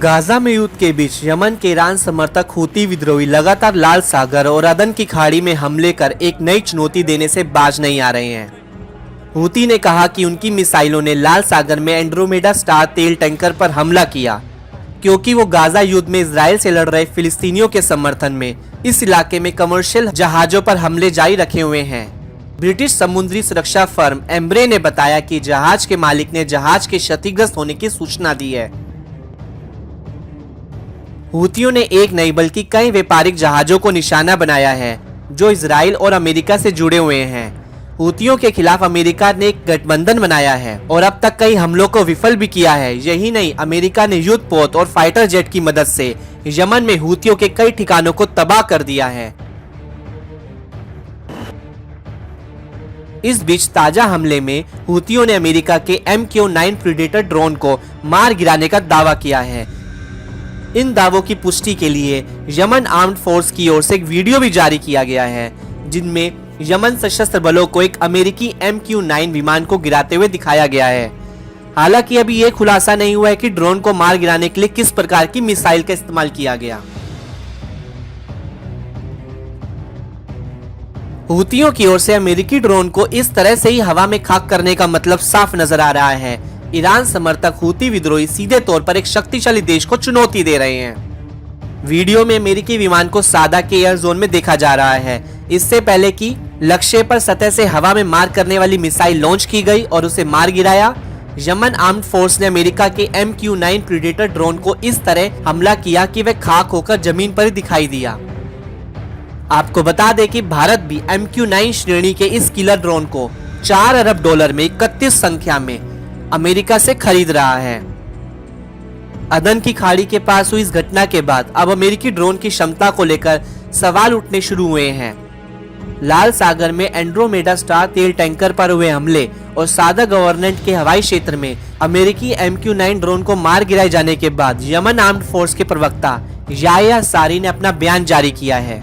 Gaza में युद्ध के बीच यमन के ईरान समर्थक हूती विद्रोही लगातार लाल सागर और अदन की खाड़ी में हमले कर एक नई चुनौती देने से बाज नहीं आ रहे हैं। हूती ने कहा कि उनकी मिसाइलों ने लाल सागर में एंड्रोमेडा स्टार तेल टैंकर पर हमला किया क्योंकि वो गाजा युद्ध में इजराइल से लड़ रहे फिलिस्तीनियों के समर्थन में इस इलाके में कमर्शियल जहाजों पर हमले जारी रखे हुए हैं। ब्रिटिश समुद्री सुरक्षा फर्म एम्ब्रे ने बताया कि जहाज के मालिक ने जहाज के क्षतिग्रस्त होने की सूचना दी है। हूतियों ने एक नहीं बल्कि कई व्यापारिक जहाजों को निशाना बनाया है जो इजराइल और अमेरिका से जुड़े हुए हैं। हूतियों के खिलाफ अमेरिका ने एक गठबंधन बनाया है और अब तक कई हमलों को विफल भी किया है। यही नहीं, अमेरिका ने युद्धपोत और फाइटर जेट की मदद से यमन में हूतियों के कई ठिकानों को तबाह कर दिया है। इस बीच ताजा हमले में हूतियों ने अमेरिका के MQ-9 प्रीडेटर ड्रोन को मार गिराने का दावा किया है। इन दावों की पुष्टि के लिए यमन आर्म्ड फोर्स की ओर से एक वीडियो भी जारी किया गया है जिनमें यमन सशस्त्र बलों को एक अमेरिकी MQ-9 विमान को गिराते हुए दिखाया गया है। हालांकि अभी यह खुलासा नहीं हुआ है कि ड्रोन को मार गिराने के लिए किस प्रकार की मिसाइल का इस्तेमाल किया गया। हूतियों की ओर से अमेरिकी ड्रोन को इस तरह से ही हवा में खाक करने का मतलब साफ नजर आ रहा है। ईरान समर्थक हूती विद्रोही सीधे तौर पर एक शक्तिशाली देश को चुनौती दे रहे हैं। वीडियो में अमेरिकी विमान को सादा के एयर जोन में देखा जा रहा है, इससे पहले कि लक्ष्य पर सतह से हवा में मार करने वाली मिसाइल लॉन्च की गई और उसे मार गिराया। यमन आर्म्ड फोर्स ने अमेरिका के MQ-9 प्रीडेटर ड्रोन को इस तरह हमला किया कि वह खाक होकर जमीन पर दिखाई दिया। आपको बता दें कि भारत भी MQ-9 श्रेणी के इस किलर ड्रोन को $4 अरब में 31 संख्या में अमेरिका से खरीद रहा है। अदन की खाड़ी के पास हुई इस घटना के बाद अब अमेरिकी ड्रोन की क्षमता को लेकर सवाल उठने शुरू हुए हैं। लाल सागर में एंड्रोमेडा स्टार तेल टैंकर पर हुए हमले और सादा गवर्नमेंट के हवाई क्षेत्र में अमेरिकी MQ-9 ड्रोन को मार गिराए जाने के बाद यमन आर्म्ड फोर्स के प्रवक्ता याह्या सारी ने अपना बयान जारी किया है।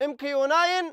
MQ-9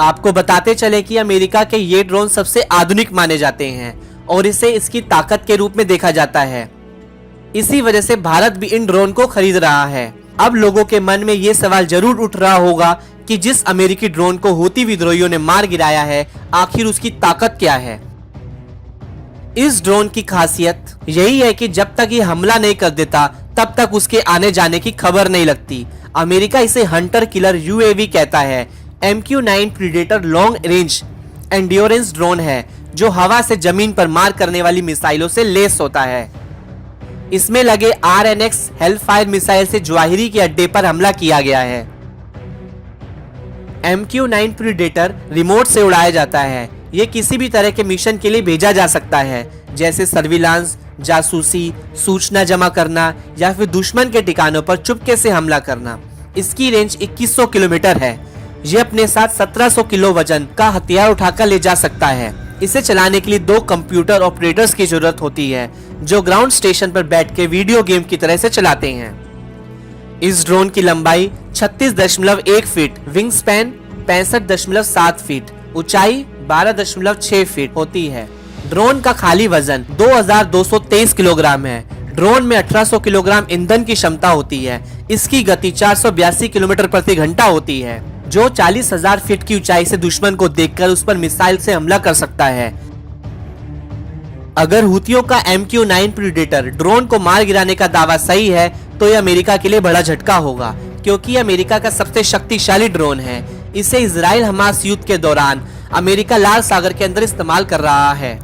आपको बताते चले कि अमेरिका के ये ड्रोन सबसे आधुनिक माने जाते हैं और इसे इसकी ताकत के रूप में देखा जाता है। इसी वजह से भारत भी इन ड्रोन को खरीद रहा है। अब लोगों के मन में ये सवाल जरूर उठ रहा होगा कि जिस अमेरिकी ड्रोन को हूती विद्रोहियों ने मार गिराया है आखिर उसकी ताकत क्या है। इस ड्रोन की खासियत यही है कि जब तक ये हमला नहीं कर देता तब तक उसके आने जाने की खबर नहीं लगती। अमेरिका इसे हंटर किलर UAV कहता है। MQ-9 predator long range endurance drone है जो हवा से जमीन पर मार करने वाली मिसाइलों से लैस होता है। इसमें लगे RNX हेलफायर मिसाइल से जवाहिरी के अड्डे पर हमला किया गया है। MQ-9 प्रीडेटर रिमोट से उड़ाया जाता है। ये किसी भी तरह के मिशन के लिए भेजा जा सकता है जैसे सर्विलांस, जासूसी, सूचना जमा करना या फिर दुश्मन के ठिकानों पर चुपके से हमला करना। इसकी रेंज 2100 किलोमीटर है। ये अपने साथ 1700 किलो वजन का हथियार उठाकर ले जा सकता है। इसे चलाने के लिए 2 कंप्यूटर ऑपरेटर्स की जरूरत होती है जो ग्राउंड स्टेशन पर बैठ के वीडियो गेम की तरह से चलाते हैं। इस ड्रोन की लंबाई 36.1 फीट, विंग स्पैन 65.7 फीट, ऊंचाई 12.6 फीट होती है। ड्रोन का खाली वजन 2223 किलोग्राम है। ड्रोन में 1800 किलोग्राम ईंधन की क्षमता होती है। इसकी गति 482 किलोमीटर प्रति घंटा होती है जो 40,000 फीट की ऊंचाई से दुश्मन को देखकर उस पर मिसाइल से हमला कर सकता है। अगर हूतियों का MQ-9 प्रीडेटर ड्रोन को मार गिराने का दावा सही है तो यह अमेरिका के लिए बड़ा झटका होगा क्योंकि अमेरिका का सबसे शक्तिशाली ड्रोन है। इसे इजराइल हमास युद्ध के दौरान अमेरिका लाल सागर के अंदर इस्तेमाल कर रहा है।